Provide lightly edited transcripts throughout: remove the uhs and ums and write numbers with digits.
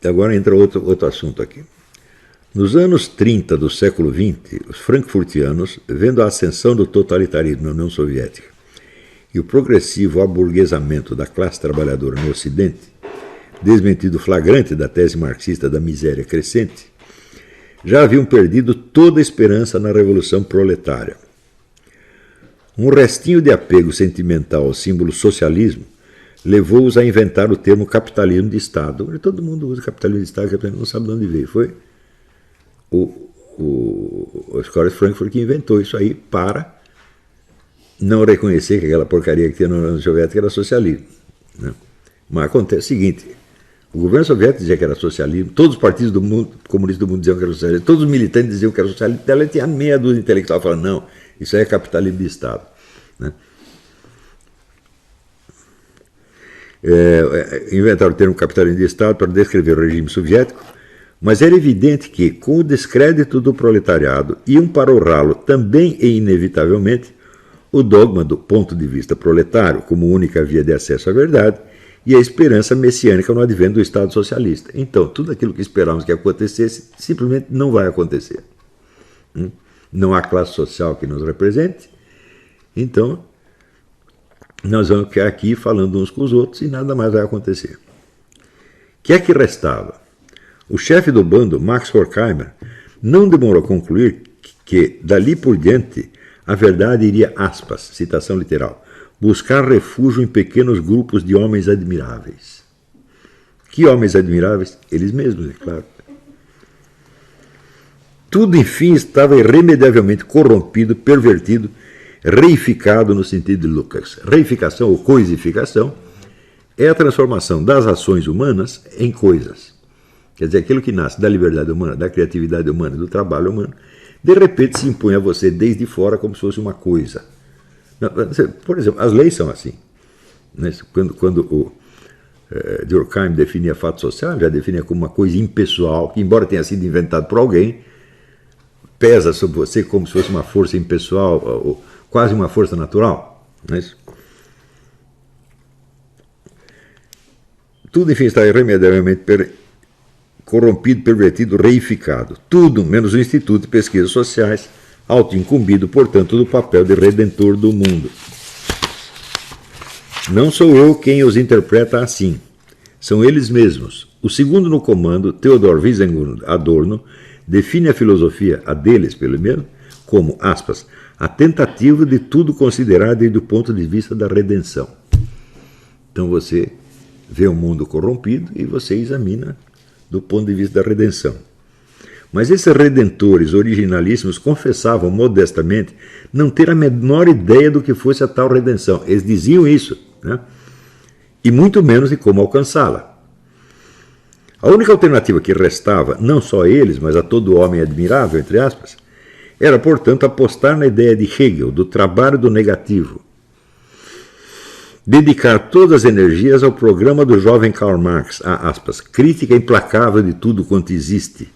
Agora entra outro assunto aqui. Nos anos 30 do século XX, os frankfurtianos, vendo a ascensão do totalitarismo na União Soviética e o progressivo aburguesamento da classe trabalhadora no Ocidente, desmentido flagrante da tese marxista da miséria crescente, já haviam perdido toda a esperança na revolução proletária. Um restinho de apego sentimental ao símbolo socialismo levou-os a inventar o termo capitalismo de Estado. Todo mundo usa capitalismo de Estado, capitalismo não sabe de onde veio. Foi a escola de Frankfurt que inventou isso aí para não reconhecer que aquela porcaria que tinha na União Soviética era socialismo, né? Mas acontece o seguinte: o governo soviético dizia que era socialismo, todos os partidos do mundo, comunistas do mundo diziam que era socialismo, todos os militantes diziam que era socialismo, ela tinha meia dúzia de intelectuais falando, não, isso aí é capitalismo de Estado, né? Inventaram o termo capitalismo de Estado para descrever o regime soviético, mas era evidente que, com o descrédito do proletariado, iam para o ralo também e inevitavelmente o dogma do ponto de vista proletário como única via de acesso à verdade e a esperança messiânica no advento do Estado socialista. Então, tudo aquilo que esperávamos que acontecesse simplesmente não vai acontecer. Não há classe social que nos represente, então nós vamos ficar aqui falando uns com os outros e nada mais vai acontecer. O que é que restava? O chefe do bando, Max Horkheimer, não demorou a concluir que, dali por diante, a verdade iria, aspas, citação literal, buscar refúgio em pequenos grupos de homens admiráveis. Que homens admiráveis? Eles mesmos, é claro. Tudo, enfim, estava irremediavelmente corrompido, pervertido, reificado no sentido de Lucas. Reificação ou coisificação é a transformação das ações humanas em coisas. Quer dizer, aquilo que nasce da liberdade humana, da criatividade humana, do trabalho humano, de repente se impõe a você desde fora como se fosse uma coisa. Por exemplo, as leis são assim. Quando o Durkheim definia fato social, já definia como uma coisa impessoal, que embora tenha sido inventado por alguém, pesa sobre você como se fosse uma força impessoal, ou quase uma força natural. Não é isso? Tudo, enfim, está irremediavelmente corrompido, pervertido, reificado. Tudo, menos o Instituto de Pesquisas Sociais, autoincumbido, portanto, do papel de redentor do mundo. Não sou eu quem os interpreta assim. São eles mesmos. O segundo no comando, Theodor Wiesengrund Adorno, define a filosofia, a deles pelo menos, como, aspas, a tentativa de tudo considerar desde o ponto de vista da redenção. Então você vê o mundo corrompido e você examina do ponto de vista da redenção. Mas esses redentores originalíssimos confessavam modestamente não ter a menor ideia do que fosse a tal redenção. Eles diziam isso, né? E muito menos de como alcançá-la. A única alternativa que restava, não só a eles, mas a todo homem admirável, entre aspas, era, portanto, apostar na ideia de Hegel, do trabalho do negativo. Dedicar todas as energias ao programa do jovem Karl Marx, a, aspas, crítica implacável de tudo quanto existe,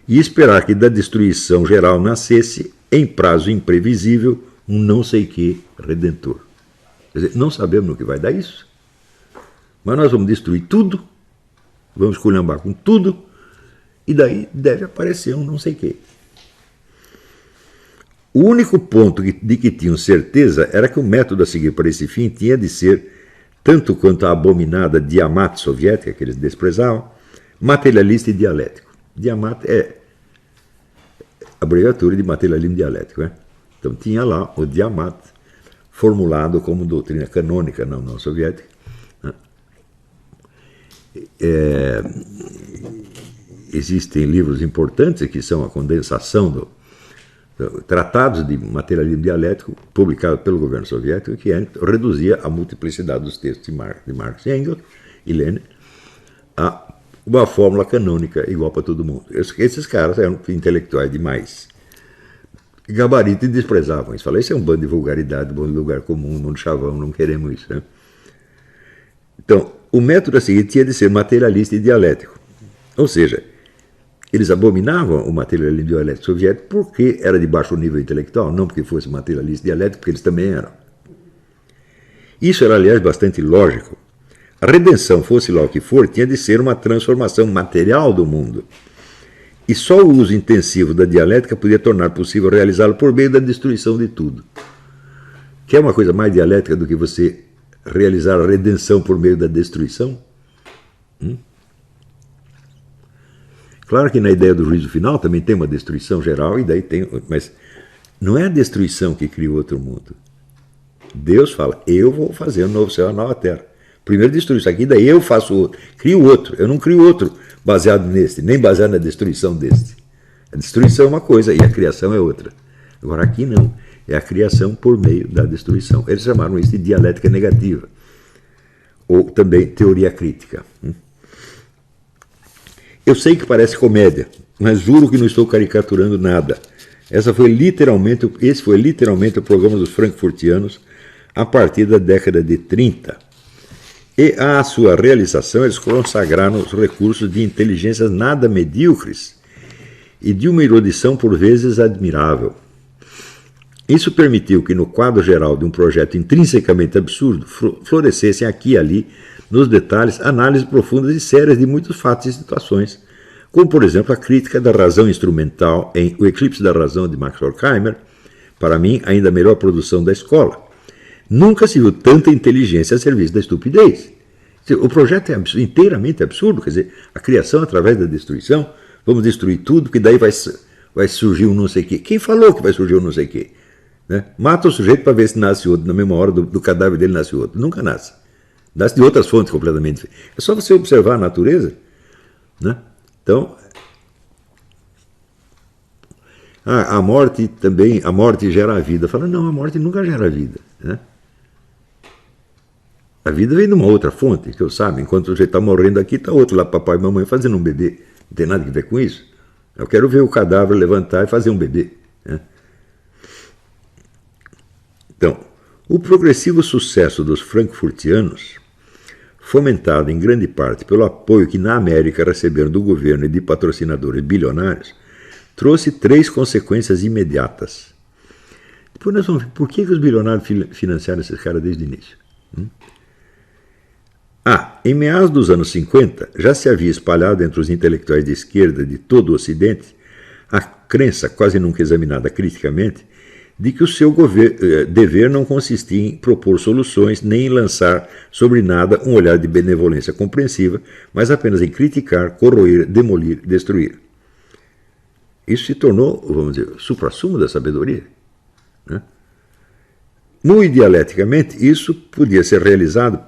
e esperar que da destruição geral nascesse, em prazo imprevisível, um não sei que redentor. Quer dizer, não sabemos no que vai dar isso, mas nós vamos destruir tudo, vamos esculhambar com tudo, e daí deve aparecer um não sei que. O único ponto de que tinham certeza era que o método a seguir para esse fim tinha de ser, tanto quanto a abominada Diamat soviética, que eles desprezavam, materialista e dialético. Diamat é a abreviatura de materialismo dialético, né? Então tinha lá o Diamat, formulado como doutrina canônica na União Soviética, né? Existem livros importantes que são a condensação tratados de materialismo dialético publicados pelo governo soviético, que reduzia a multiplicidade dos textos de Marx e Engels e Lenin a uma fórmula canônica igual para todo mundo. Esses caras eram intelectuais demais, gabarito, e desprezavam isso. Falaram, isso é um bando de vulgaridade, um bando de lugar comum, um bando de chavão, não queremos isso, né? Então, o método a seguir tinha de ser materialista e dialético. Ou seja, Eles abominavam o materialismo dialético soviético porque era de baixo nível intelectual, não porque fosse materialista dialético, porque eles também eram. Isso era, aliás, bastante lógico. A redenção, fosse lá o que for, tinha de ser uma transformação material do mundo. E só o uso intensivo da dialética podia tornar possível realizá-lo por meio da destruição de tudo. Quer uma coisa mais dialética do que você realizar a redenção por meio da destruição? Claro que na ideia do juízo final também tem uma destruição geral, e daí tem, mas não é a destruição que cria o outro mundo. Deus fala, eu vou fazer um novo céu e uma nova terra. Primeiro destruo isso aqui, daí eu faço outro. Crio outro. Eu não crio outro baseado neste, nem baseado na destruição deste. A destruição é uma coisa e a criação é outra. Agora aqui não. É a criação por meio da destruição. Eles chamaram isso de dialética negativa. Ou também teoria crítica. Eu sei que parece comédia, mas juro que não estou caricaturando nada. Esse foi literalmente o programa dos frankfurtianos a partir da década de 30. E à sua realização eles consagraram os recursos de inteligências nada medíocres e de uma erudição por vezes admirável. Isso permitiu que no quadro geral de um projeto intrinsecamente absurdo florescessem aqui e ali, nos detalhes, análises profundas e sérias de muitos fatos e situações, como por exemplo a crítica da razão instrumental em O Eclipse da Razão de Max Horkheimer, para mim ainda a melhor produção da escola. Nunca se viu tanta inteligência a serviço da estupidez. O projeto é inteiramente absurdo, quer dizer, a criação através da destruição, vamos destruir tudo, que daí vai surgir um não sei o quê. Quem falou que vai surgir um não sei o quê? Né? Mata o sujeito para ver se nasce outro, na mesma hora do cadáver dele nasce outro. Nunca nasce. Nasce de outras fontes completamente diferentes. É só você observar a natureza. Né? Então, a morte também, a morte gera a vida. Fala, não, a morte nunca gera a vida. Né? A vida vem de uma outra fonte, que eu sabe. Enquanto o sujeito está morrendo aqui, está outro lá, papai e mamãe, fazendo um bebê. Não tem nada a ver com isso. Eu quero ver o cadáver levantar e fazer um bebê. Né? Então, o progressivo sucesso dos frankfurtianos, fomentado em grande parte pelo apoio que na América receberam do governo e de patrocinadores bilionários, trouxe 3 consequências imediatas. Depois nós vamos ver por que os bilionários financiaram esses caras desde o início. Em meados dos anos 50, já se havia espalhado entre os intelectuais de esquerda de todo o Ocidente a crença, quase nunca examinada criticamente, de que o seu dever não consistia em propor soluções nem em lançar sobre nada um olhar de benevolência compreensiva, mas apenas em criticar, corroer, demolir, destruir. Isso se tornou, vamos dizer, o suprassumo da sabedoria. Né? Muito dialeticamente, isso podia ser realizado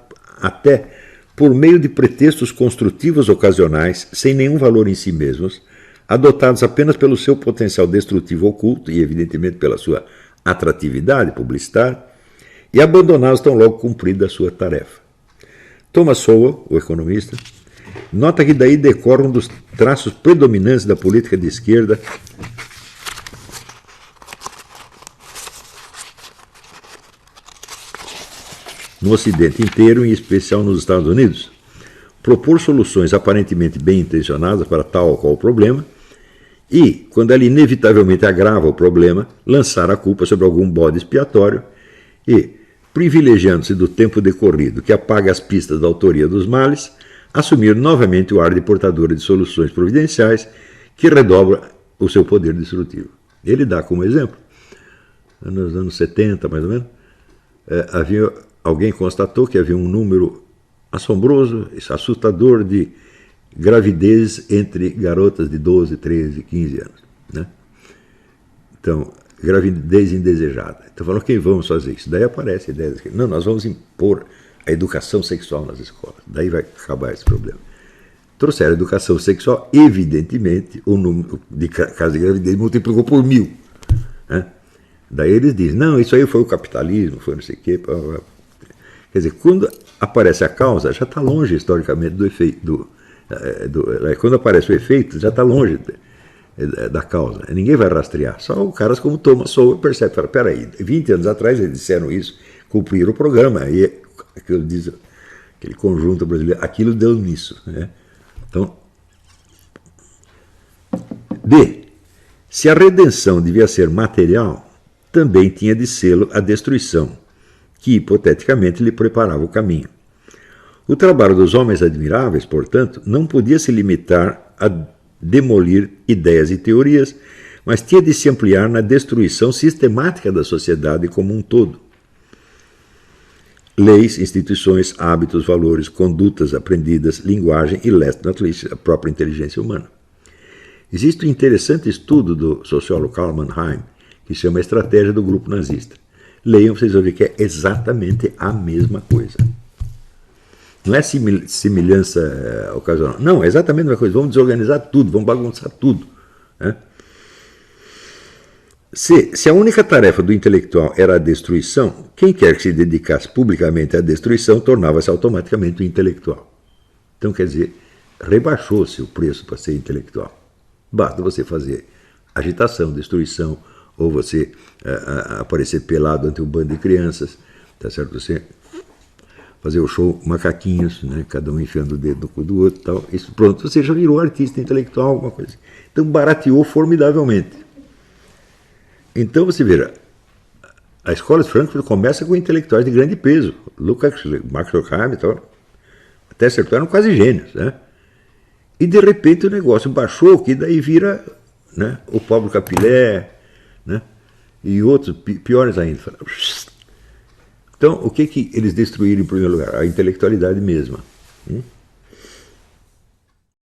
até por meio de pretextos construtivos ocasionais, sem nenhum valor em si mesmos, adotados apenas pelo seu potencial destrutivo oculto e, evidentemente, pela sua atratividade publicitária, e abandonados tão logo cumprida a sua tarefa. Thomas Sowell, o economista, nota que daí decorre um dos traços predominantes da política de esquerda no Ocidente inteiro, em especial nos Estados Unidos, propor soluções aparentemente bem intencionadas para tal ou qual problema e, quando ela inevitavelmente agrava o problema, lançar a culpa sobre algum bode expiatório e, privilegiando-se do tempo decorrido que apaga as pistas da autoria dos males, assumir novamente o ar de portadora de soluções providenciais que redobra o seu poder destrutivo. Ele dá como exemplo, nos anos 70, mais ou menos, alguém constatou que havia um número assombroso, assustador de gravidez entre garotas de 12, 13, 15 anos. Né? Então, gravidez indesejada. Então, falou, ok, vamos fazer isso. Daí aparece a ideia de que, não, nós vamos impor a educação sexual nas escolas. Daí vai acabar esse problema. Trouxeram a educação sexual, evidentemente, o número de casos de gravidez multiplicou por 1000. Né? Daí eles dizem, não, isso aí foi o capitalismo, foi não sei o quê. Quer dizer, quando aparece a causa, já está longe historicamente do efeito. Quando aparece o efeito, já está longe da causa. Ninguém vai rastrear. Só caras como Thomas Sowell percebem, fala, peraí, 20 anos atrás eles disseram isso, cumpriram o programa, aí aquele conjunto brasileiro, aquilo deu nisso. Né? Então, B. Se a redenção devia ser material, também tinha de sê-lo a destruição, que hipoteticamente lhe preparava o caminho. O trabalho dos homens admiráveis, portanto, não podia se limitar a demolir ideias e teorias, mas tinha de se ampliar na destruição sistemática da sociedade como um todo. Leis, instituições, hábitos, valores, condutas aprendidas, linguagem e, last not least, a própria inteligência humana. Existe um interessante estudo do sociólogo Karl Mannheim, que se chama Estratégia do Grupo Nazista. Leiam, vocês vão ver que é exatamente a mesma coisa. Não é semelhança ocasional. Não, é exatamente a mesma coisa. Vamos desorganizar tudo, vamos bagunçar tudo. Né? Se a única tarefa do intelectual era a destruição, quem quer que se dedicasse publicamente à destruição tornava-se automaticamente um intelectual. Então, quer dizer, rebaixou-se o preço para ser intelectual. Basta você fazer agitação, destruição, ou você aparecer pelado ante um bando de crianças, tá certo? Você fazer o show macaquinhos, né? Cada um enfiando o dedo no cu do outro, tal. Isso, pronto, você já virou artista intelectual, alguma coisa. Então barateou formidavelmente. Então você veja, a escola de Frankfurt começa com intelectuais de grande peso, Lukács, Max Horkheim e tal, até certo eram quase gênios, né? E de repente o negócio baixou, que daí vira, né, o Pablo Capilé, né, e outros piores ainda. Então, o que eles destruíram em primeiro lugar? A intelectualidade mesma.